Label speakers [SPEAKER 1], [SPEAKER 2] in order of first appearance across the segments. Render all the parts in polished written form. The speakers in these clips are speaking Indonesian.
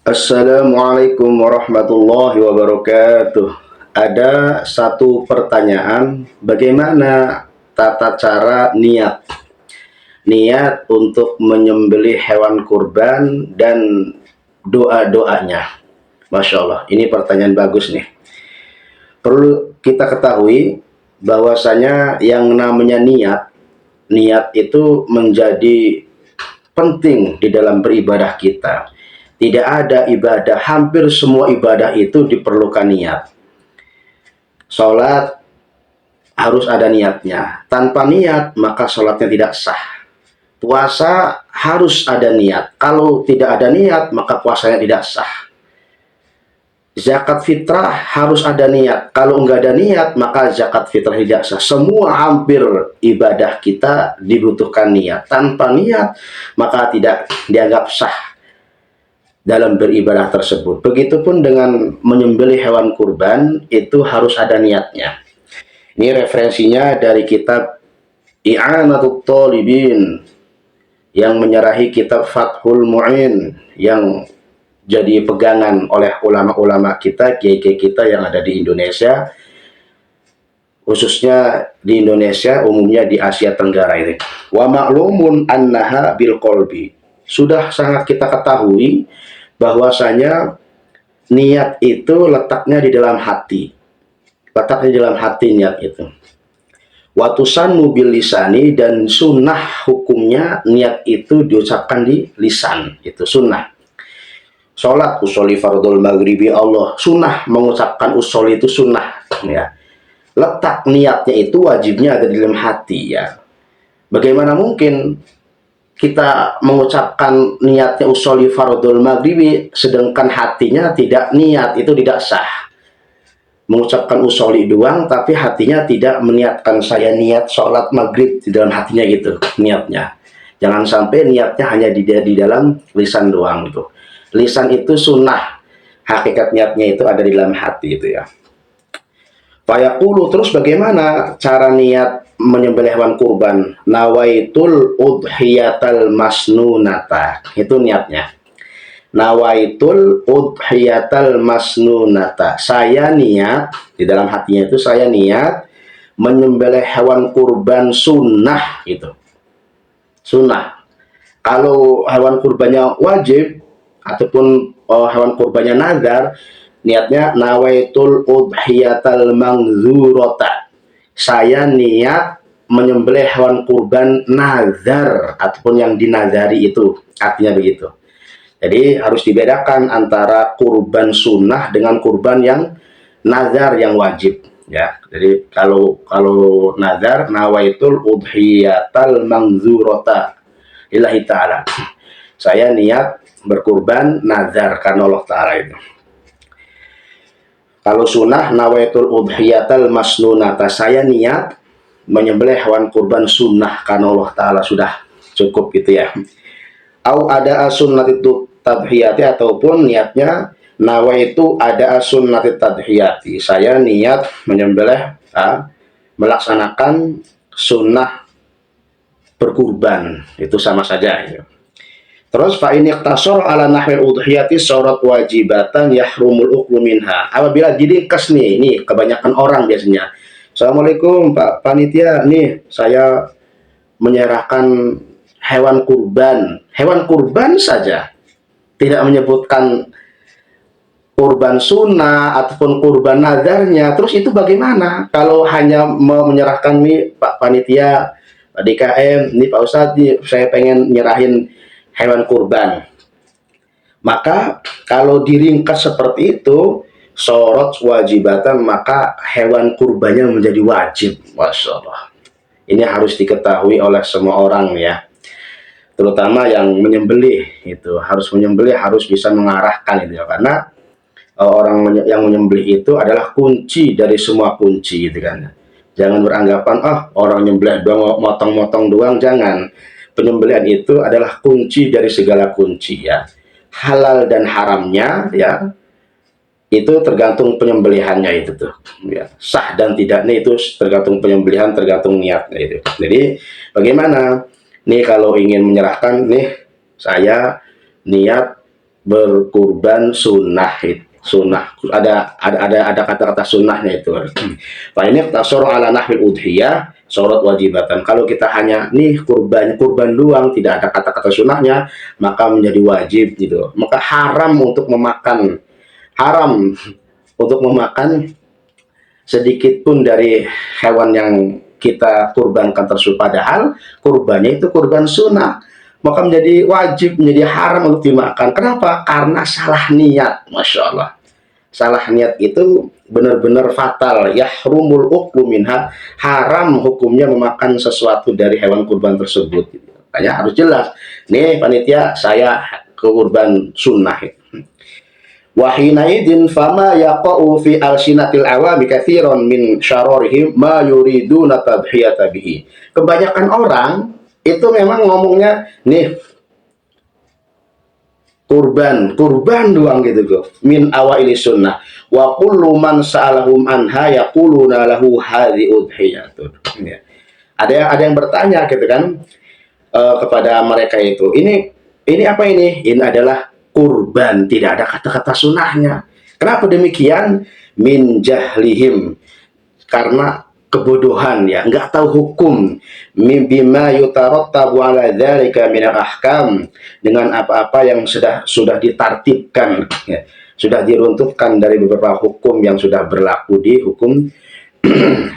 [SPEAKER 1] Assalamualaikum warahmatullahi wabarakatuh. Ada satu pertanyaan, bagaimana tata cara niat untuk menyembelih hewan kurban dan doa-doanya? Masya Allah, ini pertanyaan bagus nih. Perlu kita ketahui bahwasanya yang namanya niat itu menjadi penting di dalam beribadah kita. Tidak ada ibadah, hampir semua ibadah itu diperlukan niat. Sholat harus ada niatnya. Tanpa niat, maka sholatnya tidak sah. Puasa harus ada niat. Kalau tidak ada niat, maka puasanya tidak sah. Zakat fitrah harus ada niat. Kalau enggak ada niat, maka zakat fitrah tidak sah. Semua hampir ibadah kita dibutuhkan niat. Tanpa niat, maka tidak dianggap sah dalam beribadah tersebut. Begitupun dengan menyembelih hewan kurban, itu harus ada niatnya. Ini referensinya dari kitab I'anatul Talibin yang menyerahi kitab Fathul Mu'in yang jadi pegangan oleh ulama-ulama kita, kiai-kiai kita yang ada di Indonesia, khususnya di Indonesia, umumnya di Asia Tenggara ini. Wa ma'lumun annaha bil qalbi. Sudah sangat kita ketahui bahwasanya niat itu letaknya di dalam hati. Letaknya di dalam hati niat itu. Watusan mobil lisani, dan sunnah hukumnya niat itu diucapkan di lisan. Itu sunnah. Sholat usolli fardul maghribi Allah. Sunnah mengucapkan usolli itu sunnah. Ya. Letak niatnya itu wajibnya ada di dalam hati. Ya. Bagaimana mungkin kita mengucapkan niatnya usolli fardul maghribi sedangkan hatinya tidak niat, itu tidak sah. Mengucapkan usolli doang tapi hatinya tidak meniatkan saya niat sholat maghrib di dalam hatinya gitu niatnya. Jangan sampai niatnya hanya di dalam lisan doang gitu. Lisan itu sunnah, hakikat niatnya itu ada di dalam hati itu ya. Fayaqulu, terus bagaimana cara niat menyembelih hewan kurban? Nawaitul udhiyatal masnunata. Itu niatnya. Nawaitul udhiyatal masnunata. Saya niat, di dalam hatinya itu saya niat menyembelih hewan kurban sunnah itu. Sunnah. Kalau hewan kurbannya wajib ataupun hewan kurbannya nazar, niatnya nawaitul udhiyatal mangzurota. Saya niat menyembelih hewan kurban nazar ataupun yang dinazari itu, artinya begitu. Jadi harus dibedakan antara kurban sunnah dengan kurban yang nazar yang wajib ya. Jadi kalau nazar nawaitul udhiyatal mangzurota lillahi ta'ala. Saya niat berkurban nazar karena Allah Ta'ala itu. Kalau sunnah nawaitul udhiyatal masnunata. Saya niat menyembelih hewan kurban sunnah karena Allah Ta'ala, sudah cukup gitu ya. Au ada sunnati tadhiyati, ataupun niatnya nawaitu ada sunnati tadhiyati. Saya niat menyembelih melaksanakan sunnah berkurban, itu sama saja ya. Terus fa in iqtasara ala nahwil udhiyati syarat wajibatan yahrumul uklu minha. Apabila diringkas nih, ini kebanyakan orang biasanya. Assalamualaikum Pak Panitia, nih saya menyerahkan hewan kurban. Hewan kurban saja. Tidak menyebutkan kurban sunnah ataupun kurban nadarnya. Terus itu bagaimana? Kalau hanya mau menyerahkan nih Pak Panitia, Pak DKM, nih Pak Ustadz, nih, saya pengen nyerahin hewan kurban. Maka kalau diringkas seperti itu, syarat wajibatan, maka hewan kurbannya menjadi wajib. Masya Allah. Ini harus diketahui oleh semua orang ya. Terutama yang menyembelih itu, harus menyembelih, harus bisa mengarahkan itu ya. Karena orang yang menyembelih itu adalah kunci dari semua kunci gitu kan. Jangan beranggapan orang nyembelih doang, motong-motong doang, jangan. Penyembelihan itu adalah kunci dari segala kunci ya. Halal dan haramnya ya, itu tergantung penyembelihannya itu tuh ya. Sah dan tidaknya itu tergantung penyembelihan, tergantung niatnya itu. Jadi bagaimana nih kalau ingin menyerahkan nih, saya niat berkurban sunnah. Sunnah ada kata-kata sunnahnya itu. Pak ini tasor ala nahwil udhiyah sorot wajibatan. Kalau kita hanya nih kurban doang, tidak ada kata-kata sunnahnya, maka menjadi wajib gitu. Maka haram untuk memakan sedikit pun dari hewan yang kita kurbankan tersebut, padahal kurbannya itu kurban sunnah, maka menjadi wajib, menjadi haram untuk dimakan. Kenapa? Karena salah niat. Masya Allah, salah niat itu benar-benar fatal. Yahrumul uklu minha, haram hukumnya memakan sesuatu dari hewan kurban tersebut. Makanya harus jelas, nih panitia saya kurban sunnah. Wahina idin fama yaqa'u fi alsinatil awami katsiran min syarorihim ma yuriduna tadhiyata bihi. Kebanyakan orang itu memang ngomongnya nih kurban doang gitu loh. Min awaili sunnah wa kullu man sa'alahum anha yaquluna lahu hadhi udhiyatun. Ya. Ada yang bertanya gitu kan, kepada mereka itu. Ini apa ini? Ini adalah kurban, tidak ada kata-kata sunnahnya. Kenapa demikian? Min jahlihim, karena kebodohan ya, nggak tahu hukum. Bima yutarattabu ala dzalika min ahkam, dengan apa-apa yang sudah ditartibkan ya, sudah diruntuhkan dari beberapa hukum yang sudah berlaku di hukum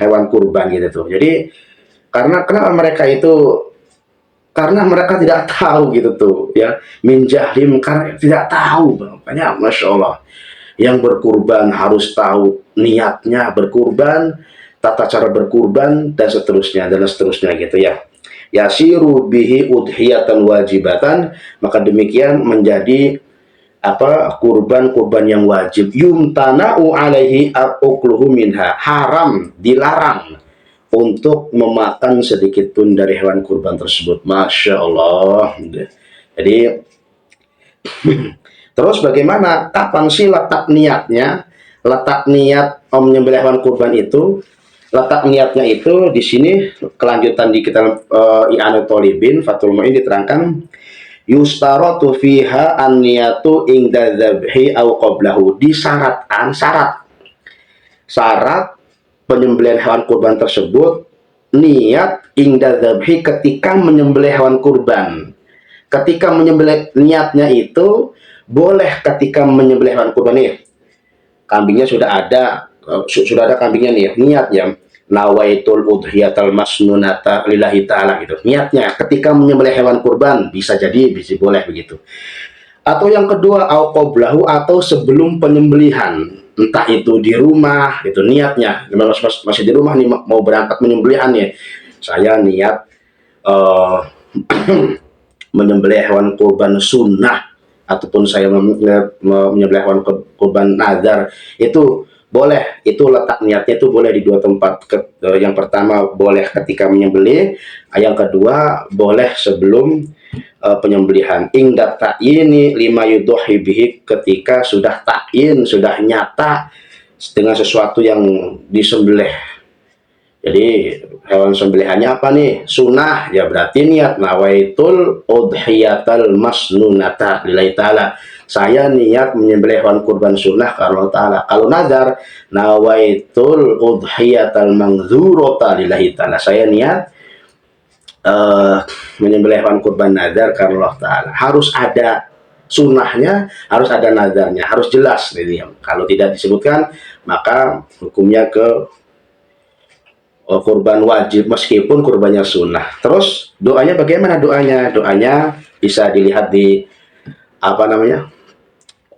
[SPEAKER 1] hewan kurban gitu tuh. Jadi karena kenapa mereka itu, karena mereka tidak tahu gitu tuh ya, min jahlim, karena tidak tahu. Makanya Masya Allah, yang berkurban harus tahu niatnya berkurban, tata cara berkurban, dan seterusnya gitu ya. Yasiru bihi udhiyatan wajibatan, maka demikian menjadi kurban yang wajib. Yumtana'u alaihi al-ukluhu minha, haram, dilarang untuk memakan sedikit pun dari hewan kurban tersebut. Masya Allah. Jadi terus bagaimana? Kapan sih letak niatnya? Letak niat menyembelih hewan kurban itu, letak niatnya itu di sini kelanjutan di kitab I'anat Thalibin Fathul Mu'in diterangkan, yustaratu fiha an-niyatu inda dzabhi au qablahu. Disyaratkan syarat penyembelihan hewan kurban tersebut niat inda dzabhi, ketika menyembelih hewan kurban. Ketika menyembelih, niatnya itu boleh ketika menyembelih hewan kurban nih. Kambingnya sudah ada kambingnya nih, niatnya nawaitul udhiyatal masnunata lillahi ta'ala gitu. Niatnya ketika menyembelih hewan kurban, bisa boleh begitu. Atau yang kedua, au qablahu, atau sebelum penyembelihan, entah itu di rumah, itu niatnya masih di rumah nih, mau berangkat menyembelihannya, saya niat menyembelih hewan kurban sunnah, ataupun saya menyembelih hewan kurban nazar, itu boleh. Itu letak niatnya itu boleh di dua tempat. Yang pertama boleh ketika menyembelih, yang kedua boleh sebelum penyembelihan. Ingdat ta'yini lima yudhuhi bihi, ketika sudah ta'yin, sudah nyata dengan sesuatu yang disembelih. Jadi hewan sembelihannya apa nih? Sunnah, ya berarti niat nawaitul udhiyatal masnunata lillahi ta'ala, saya niat menyembelih hewan kurban sunnah karena Allah Ta'ala. Kalau nazar, nawaitul udhiyatal mangzurata lillahi ta'ala, saya niat menyembelih hewan kurban nazar karena Allah Ta'ala. Harus ada sunnahnya, harus ada nazarnya, harus jelas. Jadi, kalau tidak disebutkan, maka hukumnya ke kurban wajib meskipun kurbannya sunnah. Terus doanya bagaimana doanya? Doanya bisa dilihat di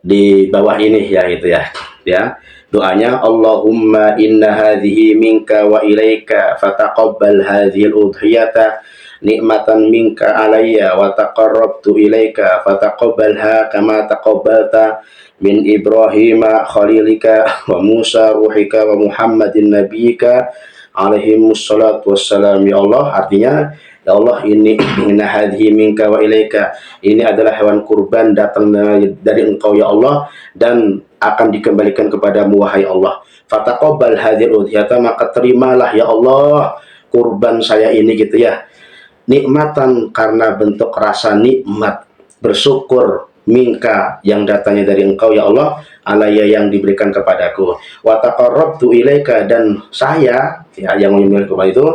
[SPEAKER 1] di bawah ini ya, gitu ya. Ya, doanya Allahumma inna hadhihi minka wa ilaika fataqabbal hadhil udhiyata nikmatan minka alayya wa taqarrabtu ilaika fataqabbalha kama taqabbalta min Ibrahim khalilika wa Musa ruhika wa Muhammadin nabiyika alaihimussalatu wassalam. Ya Allah, artinya ya Allah, ini inna hadhihi minka wa ilaika, ini adalah hewan kurban datang dari Engkau ya Allah, dan akan dikembalikan kepadamu wahai Allah. Fataqabbal hadhil udhiyata, maka terimalah ya Allah kurban saya ini gitu ya. Nikmatan, karena bentuk rasa nikmat, bersyukur minka, yang datangnya dari engkau ya Allah, alaya, yang diberikan kepadaku, wa taqarrabtu ilaika, dan saya ya yang menyembelih kurban itu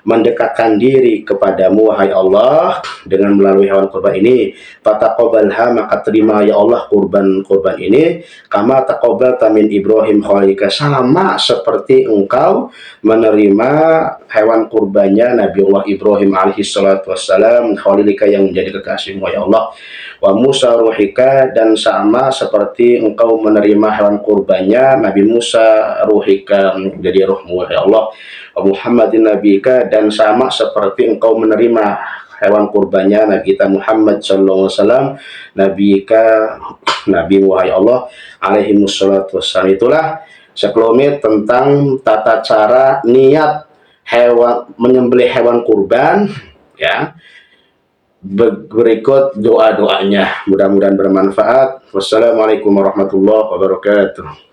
[SPEAKER 1] mendekatkan diri kepadamu wahai Allah dengan melalui hewan kurban ini. Fataqabbalha, maka terima ya Allah kurban ini, kama taqabbalta min Ibrahim khalilika, sama seperti engkau menerima hewan kurbannya Nabiullah Ibrahim alaihi salatu wassalam, khalilika, yang menjadi kekasihmu ya Allah. Wa Musa ruhika, dan sama seperti engkau menerima hewan kurbannya Nabi Musa ruhika, jadi ruhmu ya Allah. Wa Muhammadin nabika, dan sama seperti engkau menerima hewan kurbannya Nabi kita Muhammad sallallahu alaihi wasallam, nabika, nabi wahai Allah, alaihi wassalatu wassalam. Itulah sekelumit tentang tata cara niat hewan, menyembelih hewan kurban ya. Berikut doa-doanya, mudah-mudahan bermanfaat. Wassalamualaikum warahmatullahi wabarakatuh.